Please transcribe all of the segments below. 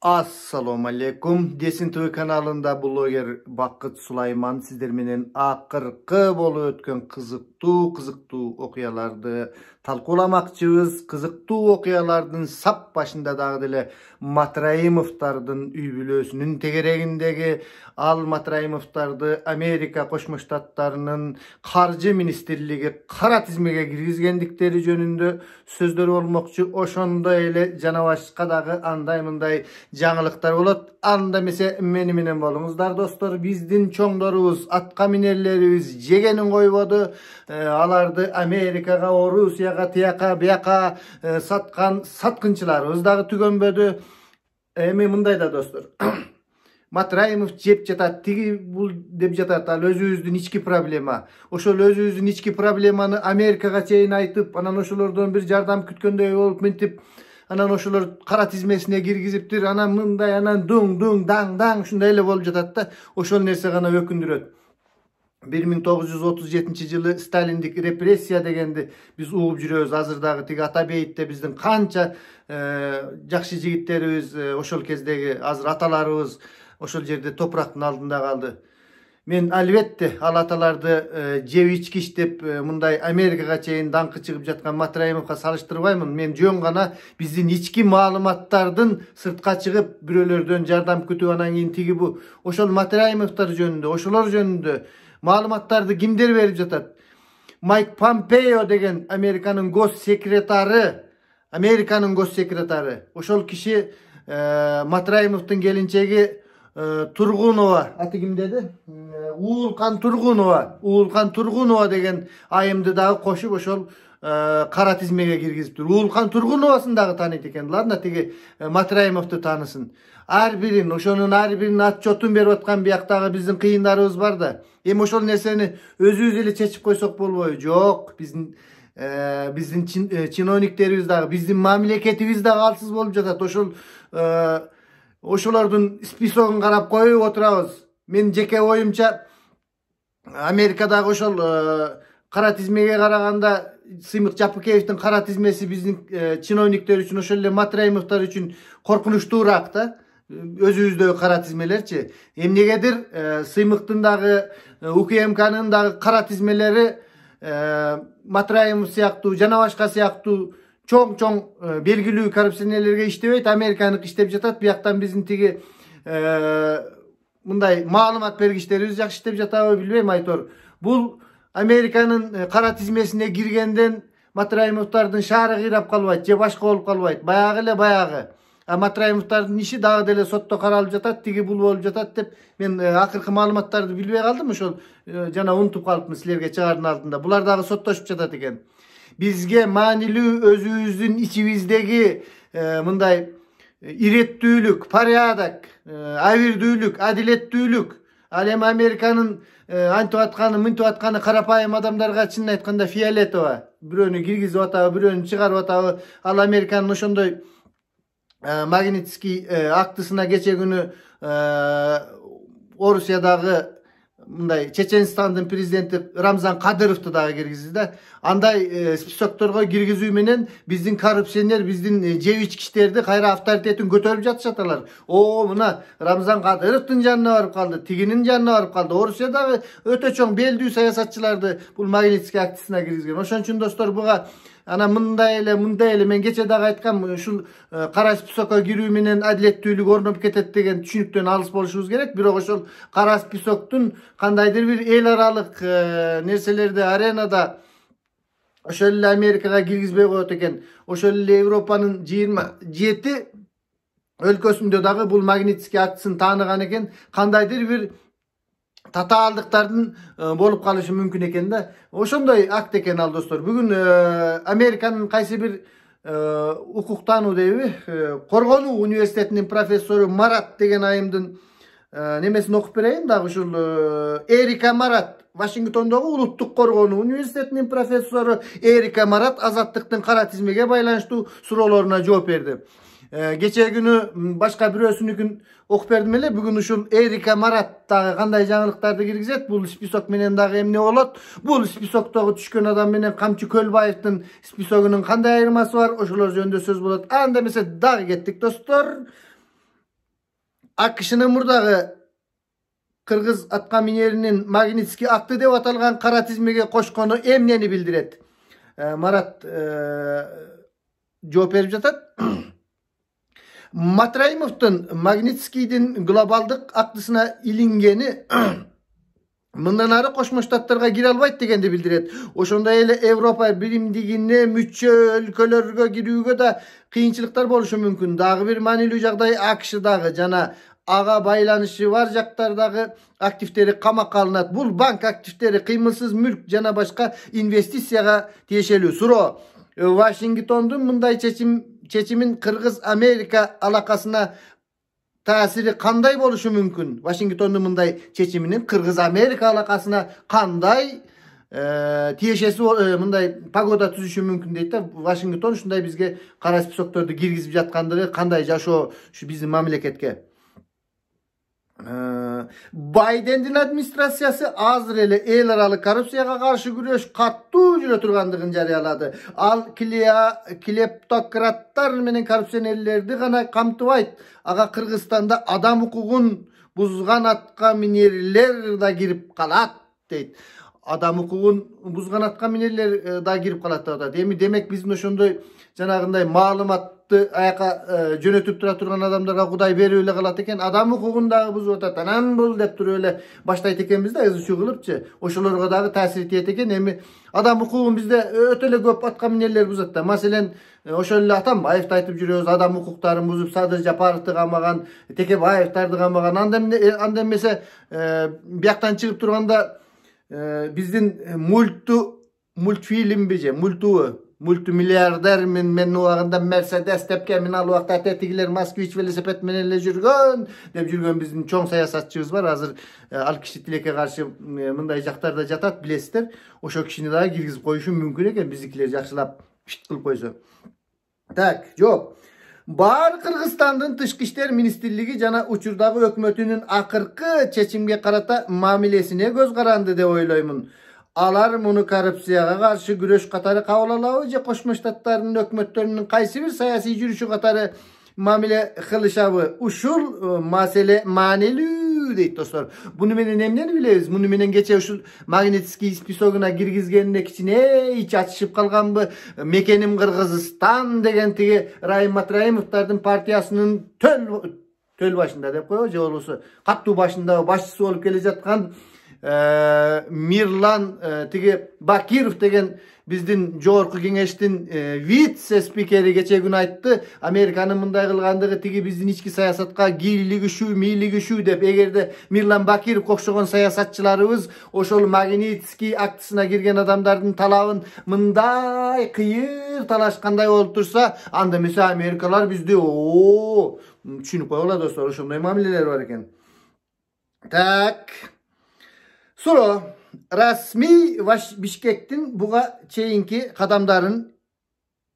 Assalamu alaikum. Desin TV kanalında blogger Bakıt Sulayman sizler menen akırkı bolup ötken kızıktуу okuyalardı talkulamakçыбыз. Kızıktуу okuyalardın sap başında dagı dele Matrayimovtardın üybülösünün tegeregindegi al Matrayimovtardı Amerika Koşma Ştatlarının Karjı Ministerligi kara tizmege girgizgendikleri jönündө sözdөрü bolmokçu. Oşonda ele jana başkadagı anday mınday жаңылыктар болот. Анда мени менен болуңуздар достор. Биздин чоңдорубуз, атка минерлерибиз жегенин койбоду. Аларды Америкага, Орусияга, тияка, бияка саткан саткынчыларыбыз дагы түгөнбөдү. Эми мындай да достор. Матраимов жеп жатат, тиги бул деп жатат. Ал өзүбүздүн ички проблема. Ошол өзүбүздүн ички проблеманы Америкага чейин айтып, анан ошолордон бир жардам күткөндөй болуп мынтип, анан ошолор кара тизмесине киргизиптир, анан мындай, анан дуң даң ушундай эле болуп жатат да. Ошол нерсе гана өкүндүрөт. 1937 жылы Сталиндик репрессия дегенди биз угуп жүрөбүз. Азыр дагы тиги Атабейитте биздин канча жакшы жигиттерибиз, ошол кездеги азыр аталарыбыз ошол жерде топурактын алдында калды. Мен албетте ал аталарды жеп ичкич деп мындай Америкага чейин даңкы чыгып жаткан Матраимовго салыштырбаймын. Мен жөн гана биздин ички маалыматтардын сыртка чыгып бирөөлөрдөн жардам күтүп анан кийин тиги бу ошол Матраимовтар жөнүндө, ошолор жөнүндө маалыматтарды кимдер берип жатат? Майк Помпео деген Американын госсекретары. Ошол киши Матраимовдун келинчеги Тургунова, аты ким деди? Уулкан Тургунова деген айымды дагы кошуп ошол кара тизмеге киргизиптир. Уулкан Тургуновасын дагы тааныйт экен. Ладно, тиги Матраимовду таанысын. Ар бирин, ошонун ар биринин отчетун берип аткан бияктагы биздин кыйындарыбыз бар да. Эми ошол нерсени өзүбүз эле чечип койсок болбойбу? Жок, биздин чиновниктерибиз дагы, биздин мамлекетибиз дагы алсыз болуп жатат. Ошолордун списогун карап коюп отурабыз. Мен жеке оюмча Америкадагы ошол кара тизмеге караганда Сыймык Жапыкеевдин кара тизмеси биздин чиновниктер үчүн, ошол эле Матраимовтар үчүн коркунучтуураак да. Өзүбүздөгү кара тизмелерчи. Эмнегедир Сыймыктын дагы УКМКнын дагы кара тизмелери Матраимов сыяктуу, жана башка сыяктуу чоң белгилүү коррупционерлерге иштебейт, Американык иштеп жатат. Бияктан биздин тиги мындай маалымат бергичтерибиз жакшы иштеп жатабы билбейм, айтор. Бул Американын кара тизмесине киргенден Матраимовтардын шаары кыйрап калбайт, же башка болуп калбайт. Баягы. Матраимовтардын иши дагы деле сотто каралып жатат, тиги бул болуп жатат деп мен акыркы маалыматтарды билбей калдым. Ошол жана унутуп калыпмын силерге чыгаардын алдында. Булар дагы соттошуп жатат экен. Бизге маанилүү өзүбүздүн ичибиздеги мындай иреттүүлүк, порядок, абийирдүүлүк, адилеттүүлүк, ал эми Американын антип атканы, мынтип атканы карапайым адамдарга чынын айтканда фиолетово. Бирөөнү киргизип атабы, бирөөнү чыгарып атабы. Ал Американын ошондой Магнитский актысына кече күнү Орусиядагы мындай Чеченстандын президенти Рамзан Кадыровду дагы киргизди да. Андай списокторго киргизүү менен биздин коррупционер, биздин жеп ичкичтерди кайра авторитетин көтөрүп жатышаталар. Мына Рамзан Кадыровдун жанына барып калды, тигинин жанына барып калды. Орусиядагы өтө чоң белдүү саясатчыларды бул Магнитский актысына киргизген. Ошон үчүн достор, буга ана мындай эле мен кече дагы айткам, ушул кара списокко кирүү менен адилеттүүлүк орноп кетет деген түшүнүктөн алыс болушубуз керек. Бирок ошол кара списоктун кандайдыр бир эл аралык нерселерде, аренада ошол эле Америкага киргизбей коет экен. Ошол эле Европанын 27 өлкөсүндө дагы бул Магнитский актысын тааныган экен. Кандайдыр бир татаалдыктардын болуп калышы мүмкүн экен да. Ошондой акт экен ал достор. Бүгүн Американын кайсы бир укуктануу дейби, Коргонуу университетинин профессору Марат деген айымдын немесин окуп берейин дагы. Ушул Эрика Марат, Вашингтондогу Улуттук Коргонуу университетинин профессору Эрика Марат азаттыктын кара тизмеге байланыштуу суроолоруна жооп берди. Geçe günü başka birösünükün okуп бердим эле. Бүгүн ушул Эрика Марат дагы кандай жаңылыктарды киргизет? Бул список менен дагы эмне болот? Бул списоктогу түшкөн адам менен Камчы Көлбаевдин списогунун кандай айырмасы бар? Ошолор жөнүндө сөз болот. Анда эмесе дагы кеттик достор. AQSh'nın murdagı Kırgız atqaminerinin Magnitskiy aktı dep atalgan kara tizmege koşkonu emneni bildiret. Marat жооп берип жатат. Matrayimov'tun Magnitskiy'din globaldık aktısına ilingeni mından arı Koşma Ştatlarga gire albayt degende bildiret. Oşonda ele Avrupa birimdigine müçe өлkөлөрgө girүүgө da kıyınçılıklar boluşu mümkün. Dagı bir manilүү жагдай AQSh'dagı jana aga baylanışı var jaktardagı aktifleri kamak alınat. Bul bank aktifleri kıymılsız mülk jana başka investisiyaga tiyешелүү. Suro Washington'dun mınday çeçimin Kırgız-Amerika alakasına tasiri kanday boluşu mümkün? Washington'un mınday çeçiminin Kırgız-Amerika alakasına kanday tiyешesi mınday pagoda tüzüşü mümkün deydi de Washington şunday bizge kara spisoktordu girgizip жаткандыгы kanday jaşo şu bizim mamleketke. Biden'in administrasiyası azır ele el aralı korrupsiyaga karşı güreş kattуу jüre turgandыгын jarıyaladı. Al kleptokratlar menen korrupsionerlerdi gana kamtıbayt. Aga Kırgızstanda adam hukugun buzgan atqaminerler da girip kalat deydi. Adam hukugun buzgan atqaminerler da girip kalat da. Demek bizim oşondoy janagындай maalımatты ayaka jönötüp turgan adamlarga Kuday berүүle kalat eken adam hukukundagı buzup atat. Anan bul dep turup ele baştayt ekenbiz da ızı çugulup oşolorga dagı tasir etiyet eken. Emi adam hukukun bizde ötele köp atqaminerler buzat da. Maselen oşolle Atambayevdi aytıp жүрөбүz adam hukuktарын buzup Sadır Japarovdu kamagan, Tekebayevtardı kamagan. Andan mese biyaktan çıkıp turganda bizdin multfilm bije, multimilyarder men o wagында Mercedes tepke men al wagtda tetigiler Moskvich velosiped menен ele жүргөн деп жүрgön биздин чоң саясатчыбыз бар. Азыр ал киши тилекке каршы мындай жактарда жатат, билесиздер. Ошо кишини дагы киргизип коюшу мүмкүн экен, биздикилер жакшылап пишт кылып койсо. Так, жооп. Бар Kırgızstandын Tышкы иштер министрлиги жана учурдагы өкмөтүнүн акыркы чечимге карата мамилесине көз каранды деп ойлоймун. Alar bunu korrupsiyaga karşı güreş katары kabul alabı je Koşma Ştattарынын өкмөттөрүнүн kaysi bir sayasi жүрүшү katары mamile kılışabı. Uşul masele manelүү deyt dostlar. Bunu menen emneni bilebиз? Bunu menen geçe uşul Magnitskiy spisoguna girgizgeniне кичине iç açışıp kalganbı. Mekenim Kırgızistan degen tigi Rahim Matrayimov'tардын partiyasının töl başında dep koyuyor. Je olusu kattуу başında başçısı olup kele жаткан Mirlan tigi Bakirov degen bizdin Jogorku Kеңештин vitse spikeri geçe gün aytты. Amerikanın mınday kılgandığı tigi bizdin içki sayasatka gilligi şu, milligi şu dep. Egerde Mirlan Bakirov okşogon sayasatçılarыбыз oşol Magnitskiy aktısına girgen adamdardın talabın mınday kıyır talaşkanday olup tursa anda mesela Amerikalar bizde düşünüp koyuyorlar dostlar. Oşonday mamileler var eken. Tak. Sonra rasmi Bişkek'tin buga çeyinki kadamların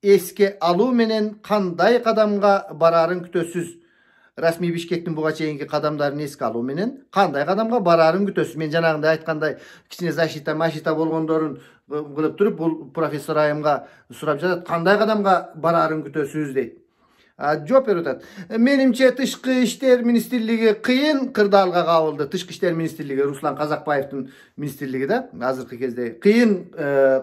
eske aluu menen kanday kadamga bararın kütösüz. Rasmi Bişkek'tin buga çeyinki kadamların eske aluu menen kanday kadamga bararın kütösüz. Men janagınday aytkандай kичине защита машита болгондорун кылып туруp бул профессор айымга сурап жатат. Kanday kadamga bararın kütösüz deyт. Жооп берип атат. Менимче Тышкы иштер министрлиги кыйын кырдаалга кабылды. Тышкы иштер министрлиги Руслан Казакбаевдин министрлиги да азыркы кезде кыйын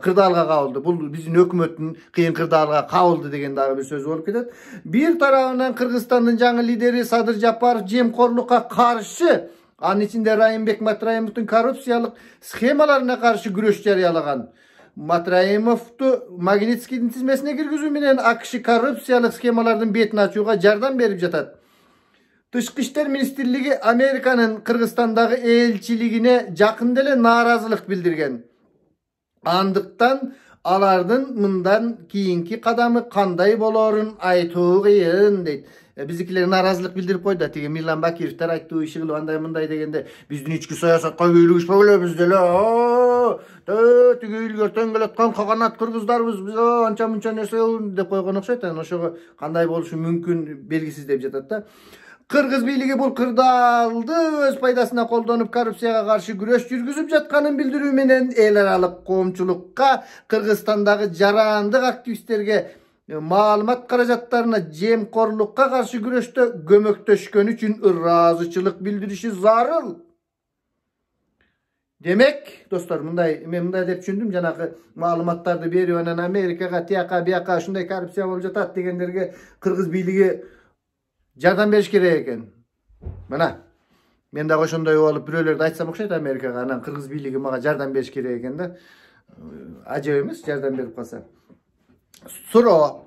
кырдаалга кабылды. Бул биздин өкмөттүн кыйын кырдаалга кабылды деген дагы бир сөз болуп кетет. Bir тарабынан Кыргызстандын жаңы лидери Садыр Жапаров жемкорлукка каршы, анын ичинде Райымбек Матраимовдун коррупциялык схемаларына каршы күрөш жарыялаган. Matrayimov'tu Magnitskiy'nin tizmesine girgizүү menен AQSh korrupsiялык skemalардын бетин ачууга жардам берип жатат. Тышкы иштер министрлиги Американын Кыргызстандагы элчилигине жакында эле нааразылык билдирген. Андыктан алардын мындан кийинки кадамы кандай болорун айтуу кыйын дейт. Биздикилер нааразылык билдирип койду. Тиги Мирлан Бакировтор айттуу иши кылып андай мындай дегенде биздин ички саясатка көйлүгүшпөй элебиз деле. Тиги илгертен келаткан каганат кыргыздарбыз. Биз анча мынча нерсе деп койгон окшойт. Ошого кандай болушу мүмкүн белгисиз деп жатат да. Кыргыз бийлиги бул кырдаалды өз пайдасына колдонуп коррупцияга каршы күрөш жүргүзүп жатканын билдирүү менен эл аралык коомчулукка Кыргызстандагы жарандык активисттерге malumat karajatlarına jemkorlukka karşı güreşte gömöktöşkön üçün razıçılık bildirişi zarıl. Demek dostlar men mınday dep düşündüm janagı malumatlardı beriyor anan Amerikaga tiyaka biyaka şunday korrupsiya bolup jatat degenlerge Kırgız biyligi jardam beriş kerek eken. Mana men de oşondoy olup biröylerde aytsam okşayt Amerikaga anan Kırgız biyligi maga jardam beriş kerek eken de acaba emas jardam berip kalsa. Suro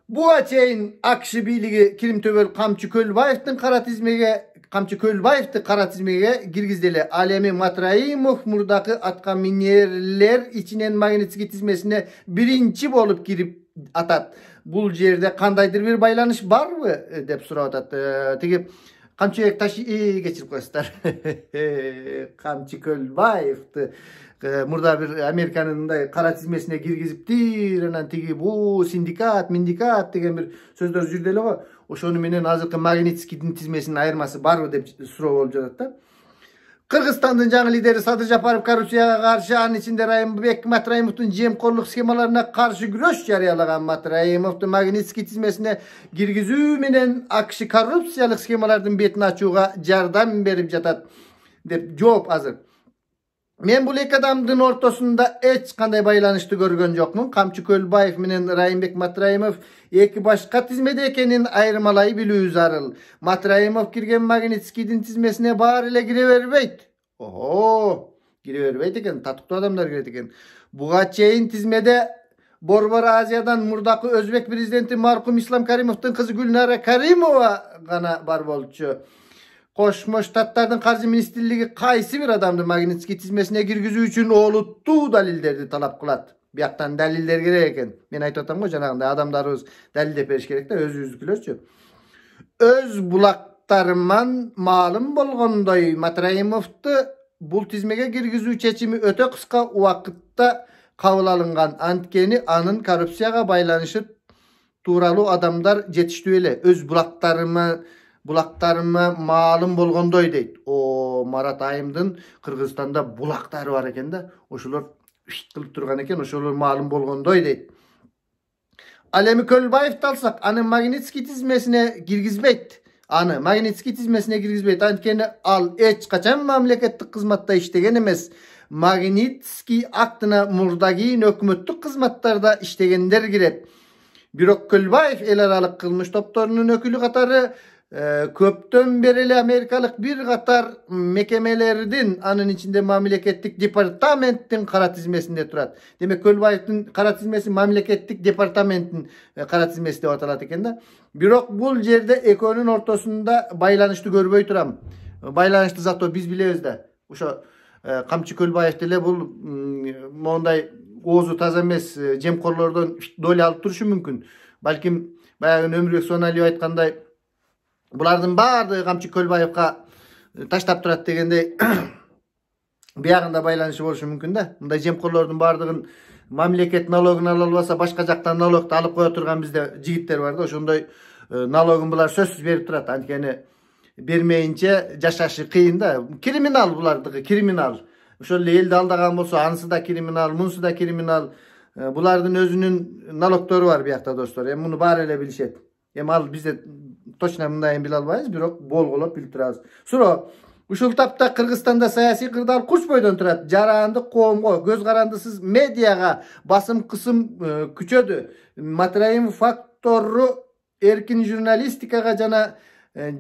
bu açayın Akşı biyligi Kirim Töbel Kamçı Kölbayev'tin kara tizmege girgizdeli. Alemi Matraimov murdakı atka minerler içinen magnetik tizmesine birinci bolup girip atat. Bul jerde kandaydır bir baylanış var mı dep surap atat. Tigi Kamçı taşı geçirip koystar. Kamçı Kölbayev'ti. Murda bir Amerikanın da kara tizmesine girgiziptir. Anan tigi bu sindikat degen bir sözler jürdeli o. Oşonu menen azırkı Magnitski'nin tizmesinin ayırması var mı dep surap bolup jatat. Kırgızstan'ın жаңы lideri Sadır Japarov korrupsiyaga karşı anın içinde Raimbek Matraimov'un jemkorluk skemalarına karşı güreş jarıyalagan Matraimov'un Magnitski tizmesine girgizүү menen Akşı korrupsiyalık skemalardan betini açууga jardam berip jatat dep жооп azır. Men bu iki adamdın ortasında hiç kanday baylanıştı görgön jokmун. Kamçı Kölbayev menen Raimbek Matraimov eki başka tizmede ekenin ayırmalayı bilүү zarıl. Matraimov kirgen Magnitski'nin tizmesine bar ile gireverbeyt. Oho, gireverbeyt eken, tatıklı adamlar giret eken. Buga çeyin tizmede Borbar Aziyadan murdakı Özbek prezidenti marhum İslam Karimov'tun kızı Gülnara Karimova gana bar bolçu. Koşmuş Tatlardan Karşı Ministerligi kaysi bir adamdır Magnitski tizmesine girgizүү üçün oğluttu dalillerdi talap kılat. Bir yaktan daliller gerek eken. Men aytып atam go janagınday adamlarыбыз dalil dep beriş kerek de öz yüzükülörçü. Öz bulaktarman malum bolgondoy Matraimov'tu bul tizmege girgizүү çeçimi öte kıska vakıtta kabul alıngan. Antkeni anın korrupsiyaga baylanışı tuuralı adamlar jetiştүү ele. Öz bulaktarıma malum bolgondoy deyt. O Marat Ayımdın Kırgızstanda bulaktarı var eken de oşular kılıp turgan eken oşular malum bolgondoy deyt. Alemi Kölbayev talsak anı Magnitski tizmesine girgizbeyt. Antkeni al hiç kaçan mamleketlik kızmatta iştegen emes. Magnitski aktına murdagi hökümettlik kızmatlarda iştegenler giret. Birok Kölbayev el aralık kılmış toptorunun ökülü katarı köpten bereli Amerikalık bir katar mekemelerden anın içinde mamleketlik departamentin kara tizmesinde turat. Demek Kölbayev'in kara tizmesi mamleketlik departamentin kara tizmesi de ortalat eken de. Birok bul jerde ekonun ortasında baylanıştı görböy turam. Baylanıştı zato biz bilebиz de. Uşo Kamçı Kölbayev dele bul monday oğuzu taza emes jemkorlordan dole alıp turuşu mümkün. Balkim bayagın Ömürбек Соналиев aytkanday bulardın bardı Kamçı Kölbayev'ga taştap turat degende biyagında baylanışı boluşu mümkün de. Munda jemkorlordun bardığın mamleket nalogunu alabasa başka jaktan nalogdu alıp koya turgan bizde jigitler var da oşondoy nalogun bular sözsüz berip turat. Antkeni bermeyince jaşaşı kıyın da. Kriminal bulardığı, kriminal. Şöyle elde aldagan bolsa anısı da kriminal, munsu da kriminal. Bulardın özünün nalogtoru var bir yakta dostlar. Hem bunu bari ele bilişet. Hem al bizde toşna mındayın bilalbayız, birok bol golop biltiraz. Suro, uşul tapta Kırgızstanda sayasi kırdal kuş boydan turat. Jarandı qoomgo, göz karandısız mediaga basım kısım küçödü. Matraim faktoru erkin jurnalistikaga jana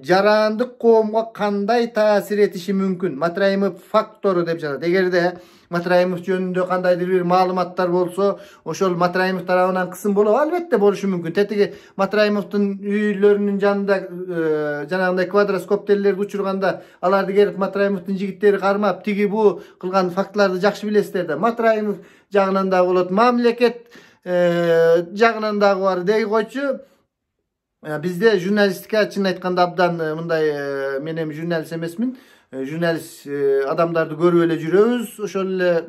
jarandı qoomgo kanday taasir etişi mümkün. Matraimov faktoru dep jatat. Egerde Matraimov jönündө kandaydır bir malumatlar bolsa, oşol Matraimov tarafından kısım bolup albatta boluşu mümkün. Tetigi Matraimov'tun üylörünün janında janagınday kvadraskopterlerdi uçurganda alardı gelip Matraimov'tun jigitleri karmap tigi bu kılgan faktlardı jakşı bilesizler de. Matraimov jagынан da bolat, mamleket jagынан da var dey koyçu. Bizde jurnalistika çın aytkanda abdan mınday men hem jurnalist emesmin. Jurnalist adamlardı görüp ele жүрөбүz. Şöyle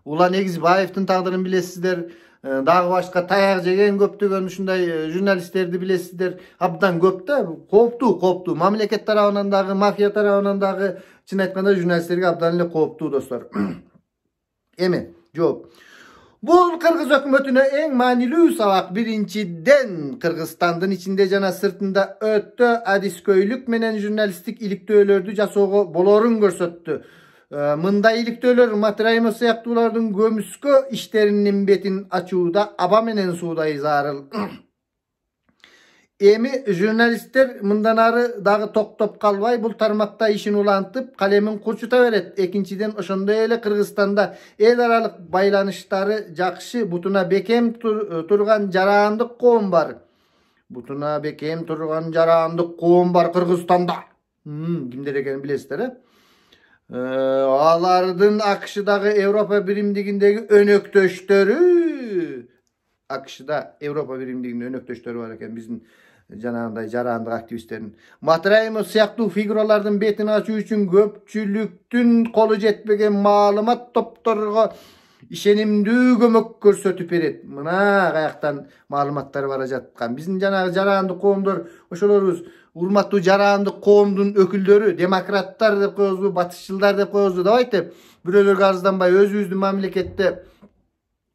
Ulan Egizbayev'tin tağdırını bilesizler. Dagı başka tayak jegen köptөгөн uşunday jurnalistlerdi bilesizler. Abdan köp da koptu. Mamleket tarafından dagı, mafya tarafından dagı çın aytkanda jurnalistlerge abdan ele koptu dostlar. Emi, жооп. Bu Kırgız hökümetine en manilүү sabak birinciden Kırgızstandın içinde jana sırtında öttü adisköylük menen jurnalistik iliktөөлөрдү жасоого болорун көрсөттü. Mında iliktөөлөр Матраимов сыяктуулардын көмүскө işlerinin betin açuuda aba menen suuday zarыл. Emi jurnalistler mından arı dağı toktop kalbay bul tarmakta işin ulantıp kalemin kurçuta veret. Ekinciden oşonda ele Kırgızstanda el aralık baylanışları jakşı butuna bekem turgan jaraandık qoom var. Butuna bekem turgan jaraandık qoom var Kırgızstanda. Kimler ekeni bilesizler he? Alardın Akşı'daki Avrupa Birimliğindeki önöktöştörü. Akşı'da Avrupa Birimliğinin önöktöştörü var eken bizim janagınday jaraandыk aktivistlerin. Matраимов сыяктуу figuralardын betini açуу үчүn көпчүлүктүн колу жетпеген маалымат топторго ишенимдүү көмөк көрсөтүп берет. Мына каяктан маалыматтар бара жаткан. Биздин жанагы жарандык коомдор ошолорубуз урматтуу жарандык коомдун өкүлдөрү, демократтар деп коебузбу, батышчылдар деп коебузбу дабайты. Бирөөлөргө арызданбай өзүбүздүн мамлекетте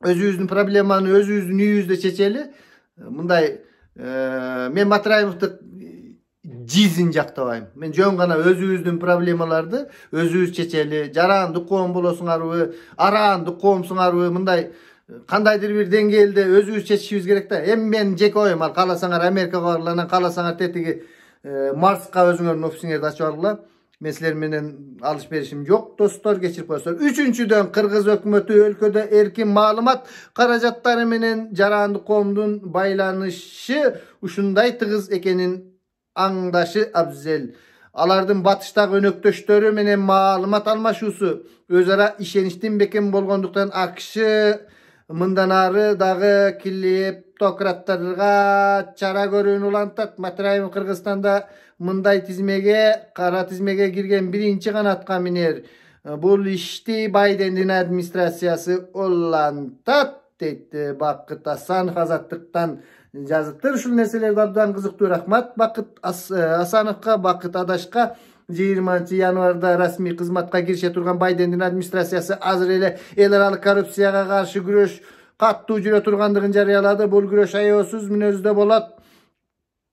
өзүбүздүн проблеманы өзүбүздүн үйүбүздө чечели. Мындай мен Матраимовду жизин жактабайм. Мен жөн гана өзүбүздүн проблемаларды өзүбүз чечели. Жарандык коом болосуңарбы, араандык коомсуңарбы, мындай кандайдыр бир деңгээлде өзүбүз чечишибиз керек да. Эми мен жеке оюм, ал кааласаңар Америкага баргыла, кааласаңар тетиги Марска өзүңөрдүн офисиңерди ачып алгыла. Мен силер менен алыш беришим жок, достор, кечирип коесуздар. Үчүнчүдөн Кыргыз өкмөтү өлкөдө эркин маалымат каражаттары менен жарандык коомдун байланышы ушундай тыгыз экенин аңдашы абзел. Алардын батыштагы өнөктөштөрү менен маалымат алмашуусу өз ара ишеничтин бекем болгондуктан АКШ мындан ары дагы клептократтарга чара көрүүнү улантат. Матраимов Кыргызстанда мындай тизмеге, кара тизмеге кирген биринчи канатка минер. Бул ишти Байдендин администрациясы улантат дейт Бакыт Асанов Азаттыктан жазыптыр. Ушул нерселерди абдан кызыктуу. Рахмат Бакыт Асановго, Бакыт Адашка. 20 январда расмий кызматка кирише турган Байдендин администрациясы азыр эле эл аралык коррупцияга каршы күрөш каттуу жүрө тургандыгын жарыялады. Бул күрөш аябасыз мүнөздө болот.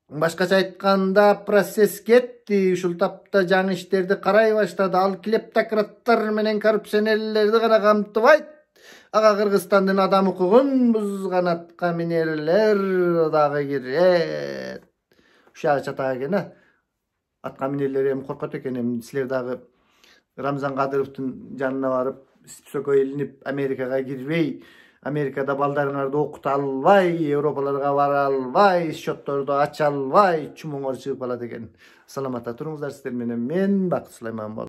Башкача айтканда процесс кетти. Ушул тапта жаңы иштерди карай баштады. Ал клептократтар менен коррупционерлерди гана камтыбайт. Ага Кыргызстандын адам укугун бузган атка минерлер дагы кирет. Ушага чатак экен. Атка минерлер эми коркот экен. Эми силер дагы Рамзан Кадыровдун жанына барып, сөкө илинип Америкага кирбей, Америкада балдарыңарды окута албай, Европаларга бара албай, счетторду ача албай, чумуңор чыгып калат экен. Саламатта туруңуздар, сиздер менен мен Бакыт Сулайман болдум.